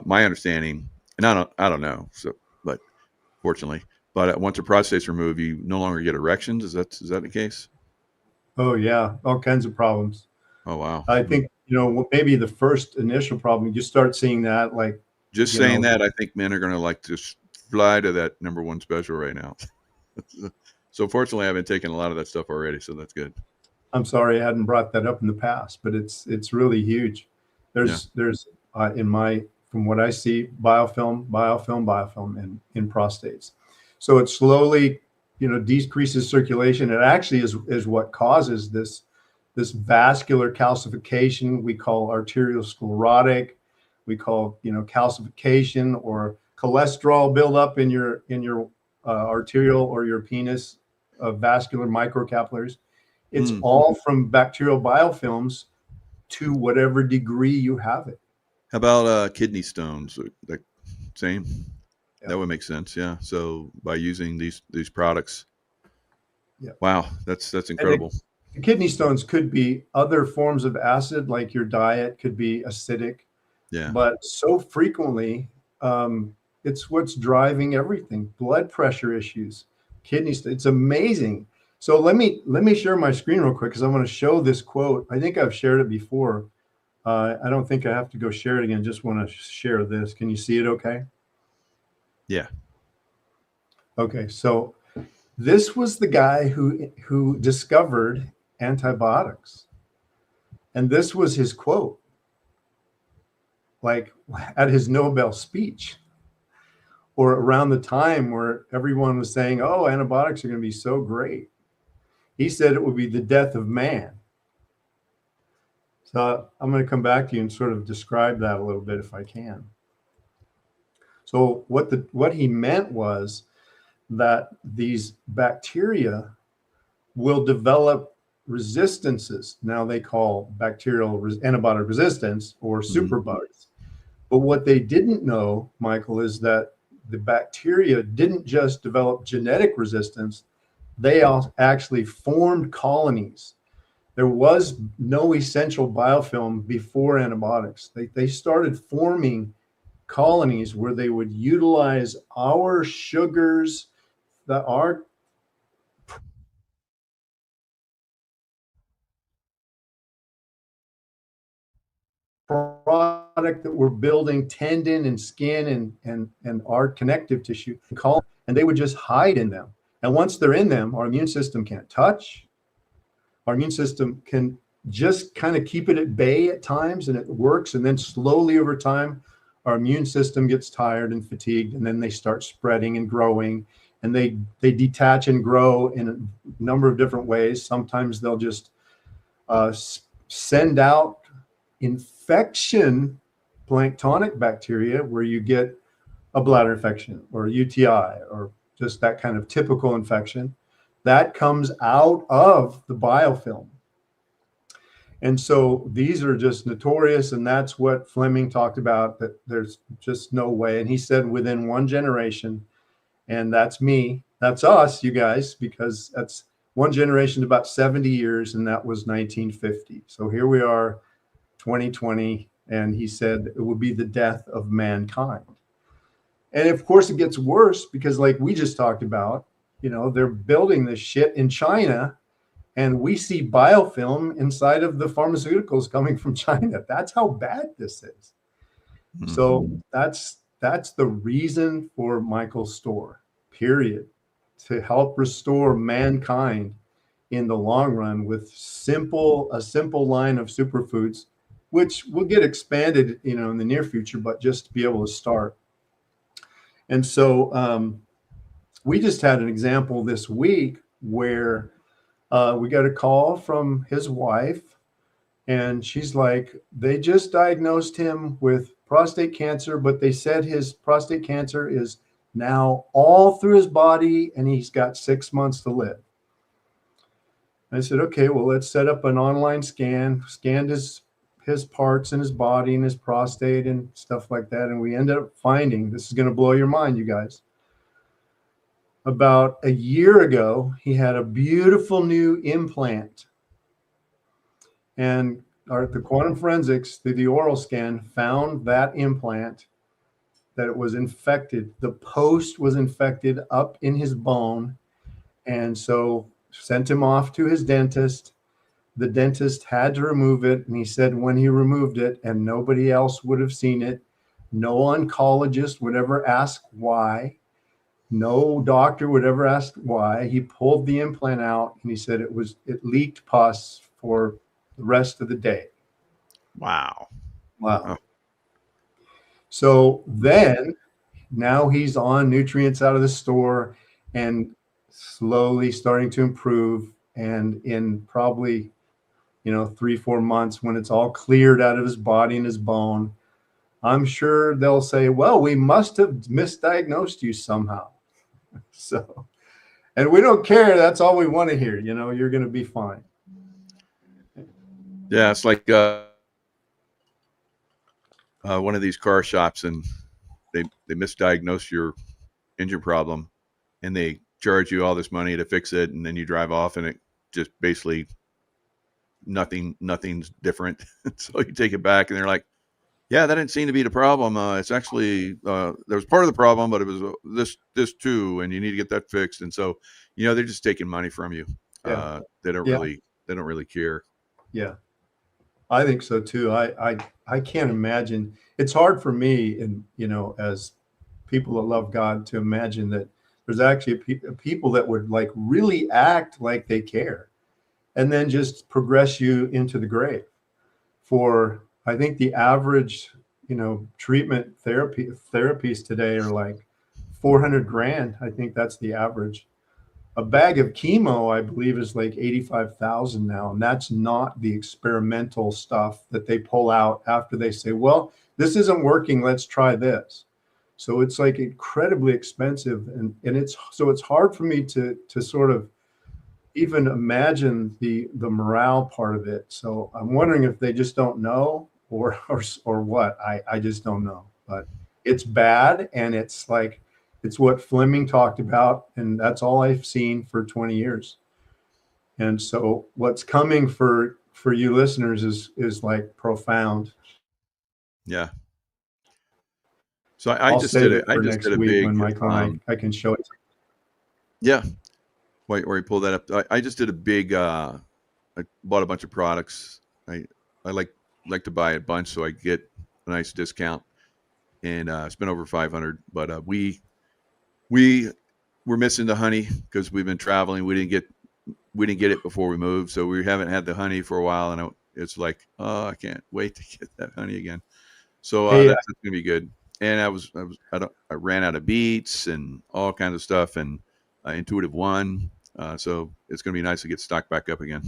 my understanding, and I don't know, so but fortunately, but once a prostate's removed, you no longer get erections. Is that the case? Oh yeah, all kinds of problems. Oh wow. I think maybe the first initial problem, you start seeing that, like just saying that, I think men are going to like to fly to that number one special right now. So fortunately, I've been taking a lot of that stuff already, so that's good. I'm sorry I hadn't brought that up in the past, but it's really huge. There's from what I see, biofilm in prostates. So it slowly, decreases circulation. It actually is what causes this vascular calcification we call arteriosclerotic. We call calcification or cholesterol buildup in your arterial or your penis vascular microcapillaries. It's all from bacterial biofilms to whatever degree you have it. How about kidney stones? Like same? Yeah. That would make sense. Yeah. So by using these products, wow, that's incredible. The kidney stones could be other forms of acid, like your diet could be acidic. Yeah. But so frequently, it's what's driving everything. Blood pressure issues, kidney stones. It's amazing. So let me share my screen real quick because I want to show this quote. I think I've shared it before. I don't think I have to go share it again. Just want to share this. Can you see it okay? Yeah. Okay. So this was the guy who discovered antibiotics. And this was his quote, like at his Nobel speech, or around the time where everyone was saying, oh, antibiotics are going to be so great. He said it would be the death of man. So I'm going to come back to you and sort of describe that a little bit if I can. So what he meant was that these bacteria will develop resistances. Now they call bacterial antibiotic resistance or superbugs. But what they didn't know, Michael, is that the bacteria didn't just develop genetic resistance. They actually formed colonies. There was no essential biofilm before antibiotics. They started forming colonies where they would utilize our sugars, our product that we're building, tendon and skin and our connective tissue, and they would just hide in them. And once they're in them, our immune system can't touch. Our immune system can just kind of keep it at bay at times, and it works. And then slowly over time, our immune system gets tired and fatigued, and then they start spreading and growing, and they detach and grow in a number of different ways. Sometimes they'll just send out infection, planktonic bacteria, where you get a bladder infection or a UTI or just that kind of typical infection that comes out of the biofilm. And so these are just notorious, and that's what Fleming talked about, that there's just no way. And he said within one generation, and that's me, that's us, you guys, because that's one generation, about 70 years, and that was 1950. So here we are, 2020, and he said it will be the death of mankind. And of course it gets worse because, like we just talked about, you know, they're building this shit in China, and we see biofilm inside of the pharmaceuticals coming from China. That's how bad this is. Mm-hmm. So that's the reason for Michael's store, period, to help restore mankind in the long run with a simple line of superfoods, which will get expanded, you know, in the near future, but just to be able to start. And so we just had an example this week where we got a call from his wife, and she's like, they just diagnosed him with prostate cancer, but they said his prostate cancer is now all through his body, and he's got 6 months to live. I said, okay, well, let's set up an online scan, scanned his parts in his body and his prostate and stuff like that. And we ended up finding, this is going to blow your mind, you guys. About a year ago, he had a beautiful new implant. And the quantum forensics, through the oral scan, found that implant, that it was infected. The post was infected up in his bone. And so sent him off to his dentist. The dentist had to remove it. And he said when he removed it, and nobody else would have seen it, no oncologist would ever ask why. No doctor would ever ask why. He pulled the implant out, and he said it leaked pus for the rest of the day. Wow. Oh. So then, now he's on nutrients out of the store and slowly starting to improve. And in probably, 3-4 months, when it's all cleared out of his body and his bone, I'm sure they'll say, well, we must have misdiagnosed you somehow. So, and we don't care. That's all we want to hear. You're going to be fine. Yeah, it's like one of these car shops, and they misdiagnose your engine problem, and they charge you all this money to fix it, and then you drive off, and it just basically nothing's different. So you take it back, and they're like, yeah, that didn't seem to be the problem. It's actually there was part of the problem, but it was this too, and you need to get that fixed. And so, they're just taking money from you. Yeah. They don't really care. Yeah, I think so too. I can't imagine. It's hard for me, and as people that love God, to imagine that there's actually people that would like really act like they care, and then just progress you into the grave. For I think the average, treatment therapies today are like $400,000. I think that's the average. A bag of chemo, I believe, is like $85,000 now, and that's not the experimental stuff that they pull out after they say, well, this isn't working, let's try this. So it's like incredibly expensive, and it's hard for me to sort of even imagine the morale part of it. So I'm wondering if they just don't know or what. I just don't know. But it's bad, and it's what Fleming talked about, and that's all I've seen for 20 years. And so what's coming for you listeners is like profound. Yeah. So I just did a big when I can show it. Yeah. Wait, where you pull that up. I just did a big I bought a bunch of products. I like like to buy a bunch so I get a nice discount, and spent over 500. But we were missing the honey because we've been traveling. We didn't get it before we moved, so we haven't had the honey for a while, and it's like, oh, I can't wait to get that honey again. So that's gonna be good. And I ran out of beets and all kinds of stuff, and Intuitive One. So it's gonna be nice to get stocked back up again.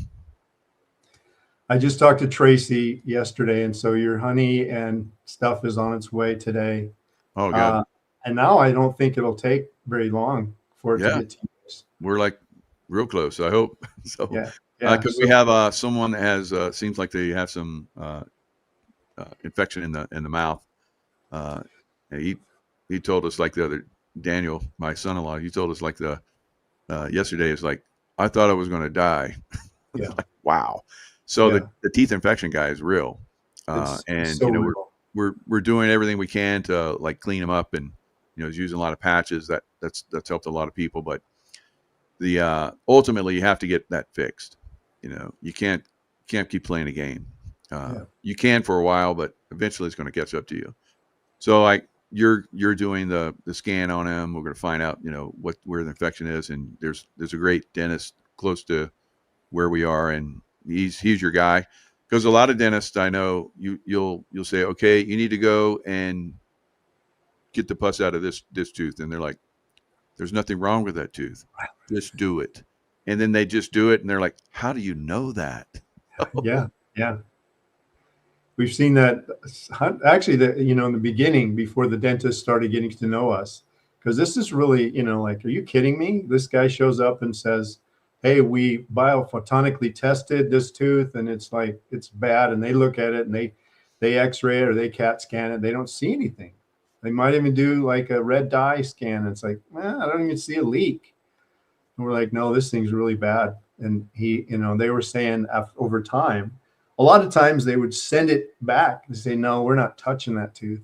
I just talked to Tracy yesterday, and so your honey and stuff is on its way today. Oh, good. And now I don't think it'll take very long for it to get to you. We're like real close, I hope. So because so, we have someone that has seems like they have some infection in the mouth. And he told us, like the other Daniel, my son-in-law, he told us like yesterday, is like, I thought I was going to die. Yeah. Like, wow. So the teeth infection guy is real. And so real. we're doing everything we can to like clean them up, and he's using a lot of patches. That's helped a lot of people, but ultimately you have to get that fixed. You can't keep playing a game. You can for a while, but eventually it's going to catch up to you. So you're doing the scan on him. We're going to find out, where the infection is. And there's a great dentist close to where we are. And he's your guy, because a lot of dentists, I know you'll say, okay, you need to go and get the pus out of this tooth. And they're like, there's nothing wrong with that tooth. Just do it. And then they just do it. And they're like, how do you know that? Yeah. We've seen that actually, in the beginning, before the dentist started getting to know us, because this is really, like, are you kidding me? This guy shows up and says, hey, we biophotonically tested this tooth and it's like, it's bad. And they look at it and they x-ray it or they CAT scan it. They don't see anything. They might even do like a red dye scan. It's like, I don't even see a leak. And we're like, no, this thing's really bad. And they were saying over time, a lot of times they would send it back and say, no, we're not touching that tooth.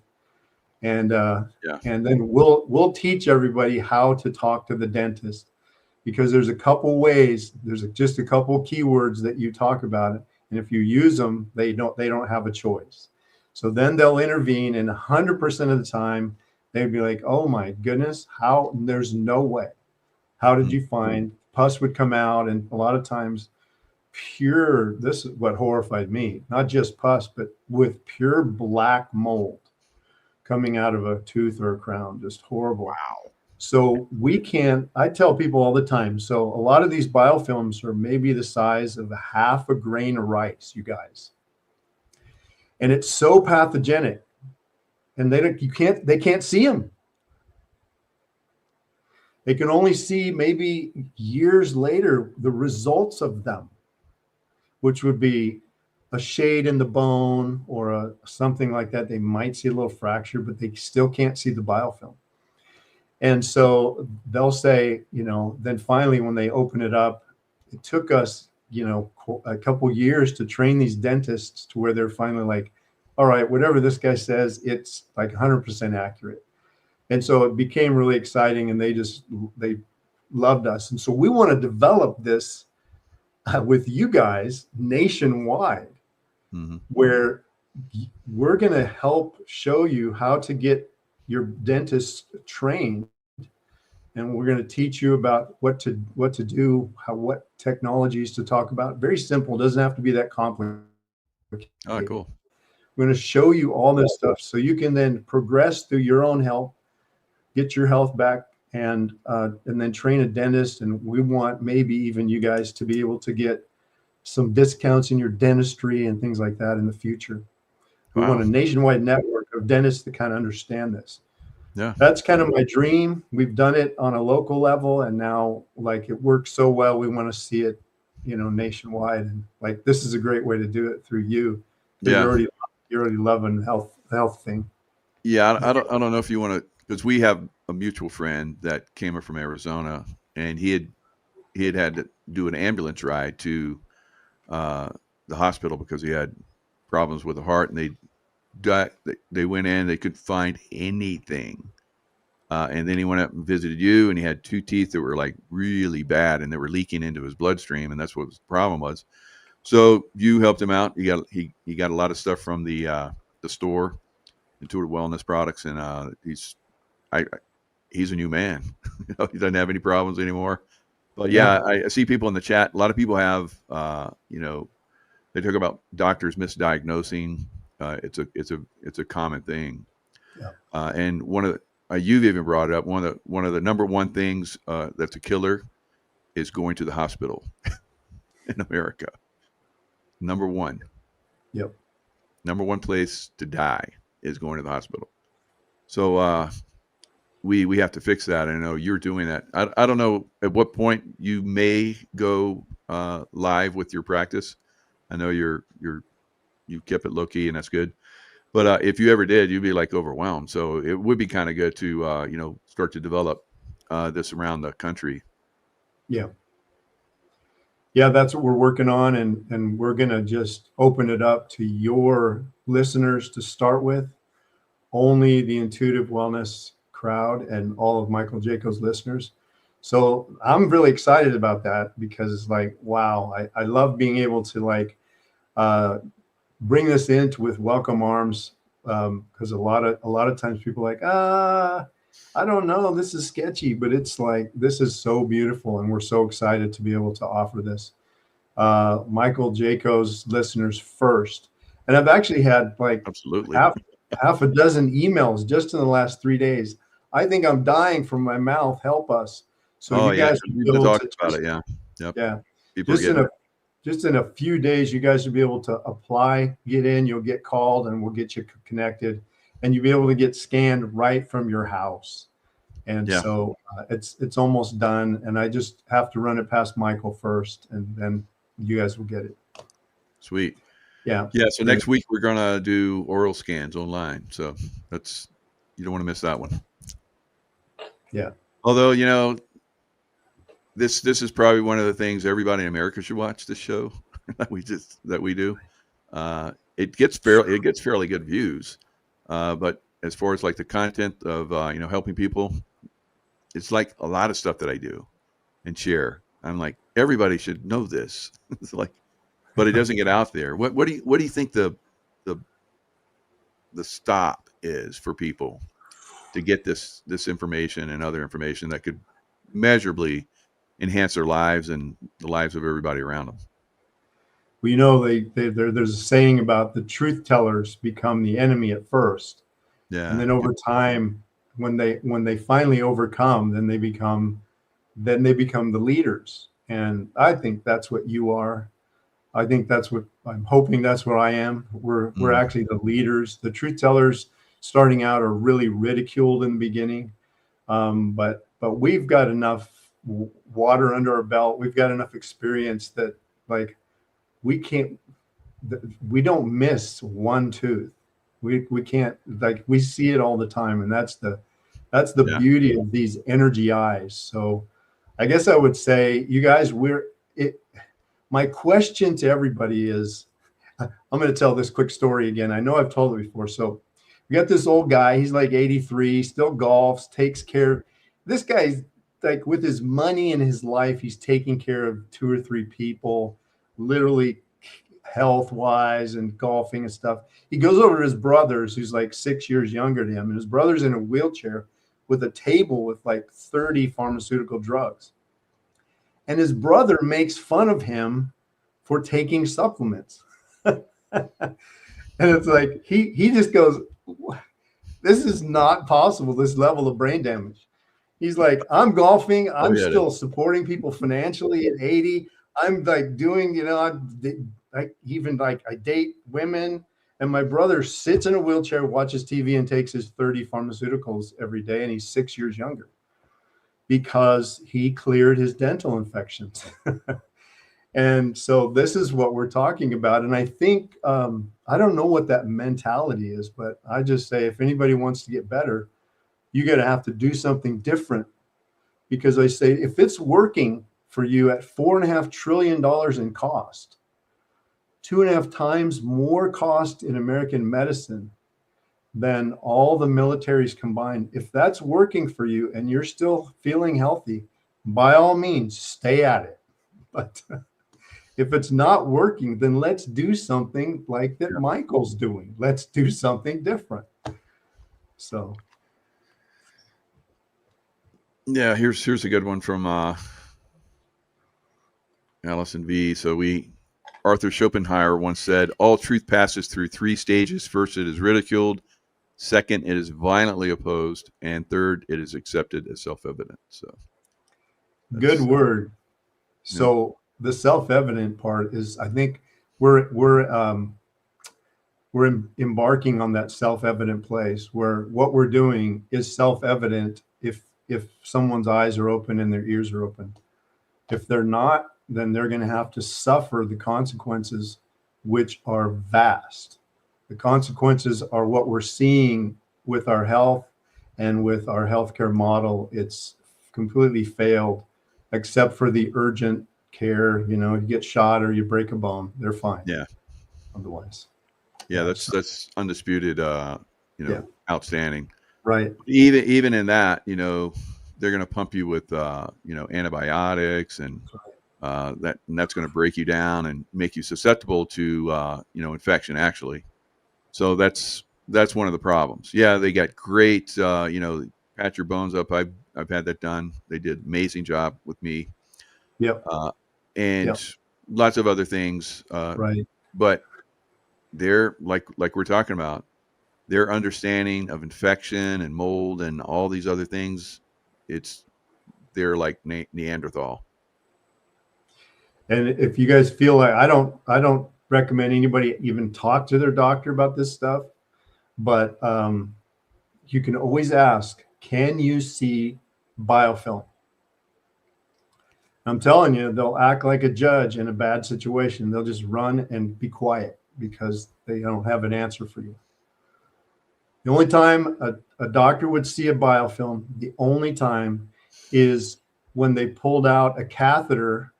And and then we'll teach everybody how to talk to the dentist, because there's a couple ways. There's just a couple keywords that you talk about it, and if you use them, they don't have a choice. So then they'll intervene, and 100% of the time they'd be like, oh my goodness, how? There's no way. How did you find? Pus would come out, and a lot of times pure, this is what horrified me, not just pus, but with pure black mold coming out of a tooth or a crown. Just horrible. Wow. So I tell people all the time, so a lot of these biofilms are maybe the size of half a grain of rice, you guys. And it's so pathogenic, and they can't see them. They can only see maybe years later the results of them, which would be a shade in the bone or something like that. They might see a little fracture, but they still can't see the biofilm. And so they'll say, then finally when they open it up, it took us, a couple years to train these dentists to where they're finally like, all right, whatever this guy says, it's like 100% accurate. And so it became really exciting, and they loved us. And so we want to develop this with you guys nationwide, where we're going to help show you how to get your dentist trained, and we're going to teach you about what to do, what technologies to talk about. Very simple, doesn't have to be that complicated. Oh, cool. We're going to show you all this stuff so you can then progress through your own health, get your health back, and then train a dentist. And we want maybe even you guys to be able to get some discounts in your dentistry and things like that in the future. We want a nationwide network of dentists that kind of understand this. Yeah, that's kind of my dream. We've done it on a local level, and now like it works so well, we want to see it, nationwide. And like this is a great way to do it through you. Yeah, you're already loving the health thing. Yeah, I don't know if you want to, because we have a mutual friend that came up from Arizona, and he had to do an ambulance ride to the hospital because he had problems with the heart, and they went in, they couldn't find anything, and then he went up and visited you, and he had 2 teeth that were like really bad, and they were leaking into his bloodstream, and that's what the problem was. So you helped him out. He got a lot of stuff from the store, Intuitive Wellness Products, and he's a new man. He doesn't have any problems anymore. But yeah, I see people in the chat. A lot of people have, they talk about doctors misdiagnosing. It's a common thing. Yeah. And one of you've even brought it up. One of the number one things that's a killer is going to the hospital in America. Number one. Yep. Number one place to die is going to the hospital. So we have to fix that. I know you're doing that. I don't know at what point you may go live with your practice. I know you kept it low key, and that's good. But if you ever did, you'd be like overwhelmed. So it would be kind of good to start to develop this around the country. Yeah. Yeah, that's what we're working on, and we're gonna just open it up to your listeners to start with. Only the Intuitive Wellness crowd and all of Michael Jaco's listeners. So I'm really excited about that because it's like, wow, I love being able to bring this in with welcome arms, because a lot of times people are like, I don't know, this is sketchy, but it's like, this is so beautiful, and we're so excited to be able to offer this. Michael Jaco's listeners first. And I've actually had absolutely half a dozen emails just in the last 3 days. I think I'm dying from my mouth. Help us. So you guys we've been talking about it. Yeah. Yep. Yeah. People Just in a few days, you guys will be able to apply, get in, you'll get called, and we'll get you connected, and you'll be able to get scanned right from your house. And so it's almost done, and I just have to run it past Michael first, and then you guys will get it. Sweet. Yeah. Yeah. So next week we're gonna do oral scans online. So you don't want to miss that one. Yeah. Although, this is probably one of the things everybody in America should watch, this show that we do. It gets fairly good views. But as far as like the content of, helping people, it's like a lot of stuff that I do and share. I'm like, everybody should know this. It's like, but it doesn't get out there. What do you think the stop is for people to get this information and other information that could measurably enhance their lives and the lives of everybody around them? Well, there's a saying about the truth tellers become the enemy at first. Yeah. And then over time, when they finally overcome, then they become the leaders. And I think that's what you are. I think that's what I'm hoping. That's what I am. We're actually the leaders. The truth tellers starting out are really ridiculed in the beginning. But we've got enough water under our belt. We've got enough experience that we don't miss one tooth. We can't, we see it all the time. And that's the beauty of these energy eyes. So I guess I would say, you guys, my question to everybody is, I'm going to tell this quick story again. I know I've told it before. So we got this old guy, he's like 83, still golfs, takes care of this guy's like, with his money and his life, he's taking care of 2 or 3 people, literally health wise and golfing and stuff. He goes over to his brothers, who's like 6 years younger than him, and his brother's in a wheelchair with a table with like 30 pharmaceutical drugs. And his brother makes fun of him for taking supplements. And it's like, he just goes, this is not possible, this level of brain damage. He's like, I'm golfing. I'm still supporting people financially at 80. I'm like doing, I date women, and my brother sits in a wheelchair, watches TV, and takes his 30 pharmaceuticals every day. And he's 6 years younger because he cleared his dental infections. And so this is what we're talking about. And I think, I don't know what that mentality is, but I just say, if anybody wants to get better, you're going to have to do something different, because I say, if it's working for you at $4.5 trillion in cost, 2.5 times more cost in American medicine than all the militaries combined. If that's working for you and you're still feeling healthy, by all means, stay at it. But If it's not working, then let's do something like that Michael's doing. Let's do something different. So. Yeah, here's a good one from Allison V. So Arthur Schopenhauer once said, all truth passes through 3 stages. First, it is ridiculed. Second, it is violently opposed. And third, it is accepted as self-evident. So good word. So the self-evident part is, I think we're embarking on that self-evident place where what we're doing is self-evident if someone's eyes are open and their ears are open. If they're not, then they're going to have to suffer the consequences, which are vast. The consequences are what we're seeing with our health and with our healthcare model. It's completely failed, except for the urgent care. You know, you get shot or you break a bone, they're fine. Yeah. Otherwise. Yeah, that's undisputed. Outstanding. Right. Even in that, you know, they're going to pump you with antibiotics and that's going to break you down and make you susceptible to infection actually. So that's one of the problems. Yeah, they got great patch your bones up. I've had that done. They did amazing job with me. Yep. Lots of other things. Right. But they're like we're talking about, their understanding of infection and mold and all these other things, they're like Neanderthal. And if you guys feel like, I don't recommend anybody even talk to their doctor about this stuff, but you can always ask, can you see biofilm? I'm telling you, they'll act like a judge in a bad situation. They'll just run and be quiet because they don't have an answer for you. The only time a doctor would see a biofilm, the only time is when they pulled out a catheter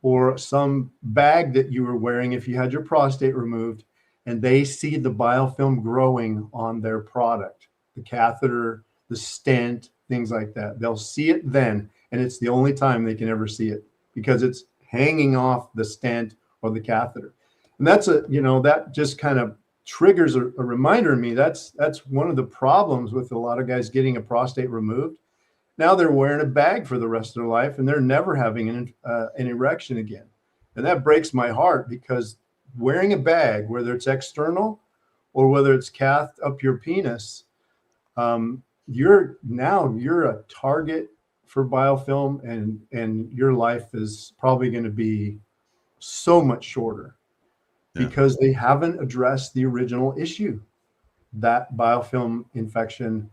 or some bag that you were wearing if you had your prostate removed, and they see the biofilm growing on their product, the catheter, the stent, things like that. They'll see it then, and it's the only time they can ever see it because it's hanging off the stent or the catheter. And that's that just kind of triggers a reminder in me. That's one of the problems with a lot of guys getting a prostate removed. Now they're wearing a bag for the rest of their life and they're never having an erection again. And that breaks my heart because wearing a bag, whether it's external or whether it's cathed up your penis, you're a target for biofilm and your life is probably going to be so much shorter. Because they haven't addressed the original issue, that biofilm infection,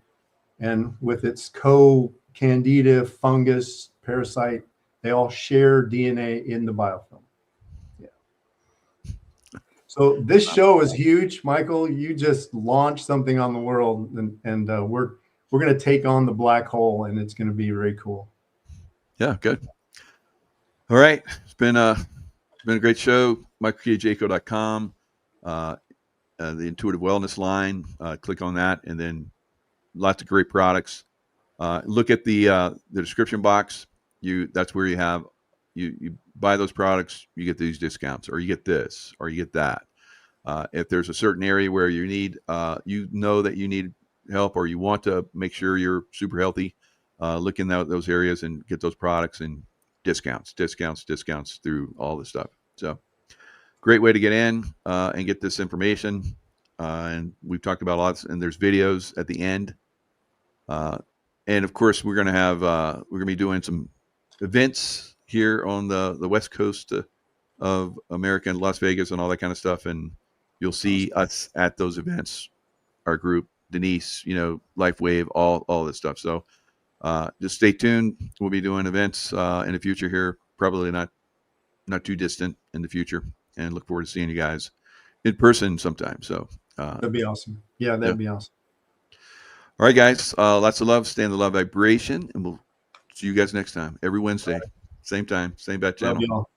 and with its co-candida, fungus, parasite, they all share DNA in the biofilm. Yeah. So this show is huge, Michael. You just launched something on the world, and we're going to take on the black hole, and it's going to be very cool. Yeah, good. All right, it's been a great show. MicroKJCO.com, the Intuitive Wellness line. Click on that, and then lots of great products. Look at the description box. That's where you buy those products. You get these discounts, or you get this, or you get that. If there's a certain area where you need, that you need help, or you want to make sure you're super healthy, look in those areas and get those products and discounts through all this stuff. So great way to get in and get this information. And we've talked about lots, and there's videos at the end. And of course, we're going to be doing some events here on the West Coast of America and Las Vegas and all that kind of stuff. And you'll see us at those events, our group, Denise, LifeWave, all this stuff. So just stay tuned. We'll be doing events in the future here, probably not too distant in the future, and look forward to seeing you guys in person sometime. So that'd be awesome. Yeah, that'd be awesome. All right, guys. Lots of love. Stay in the love vibration, and we'll see you guys next time. Every Wednesday, same time, same bat channel.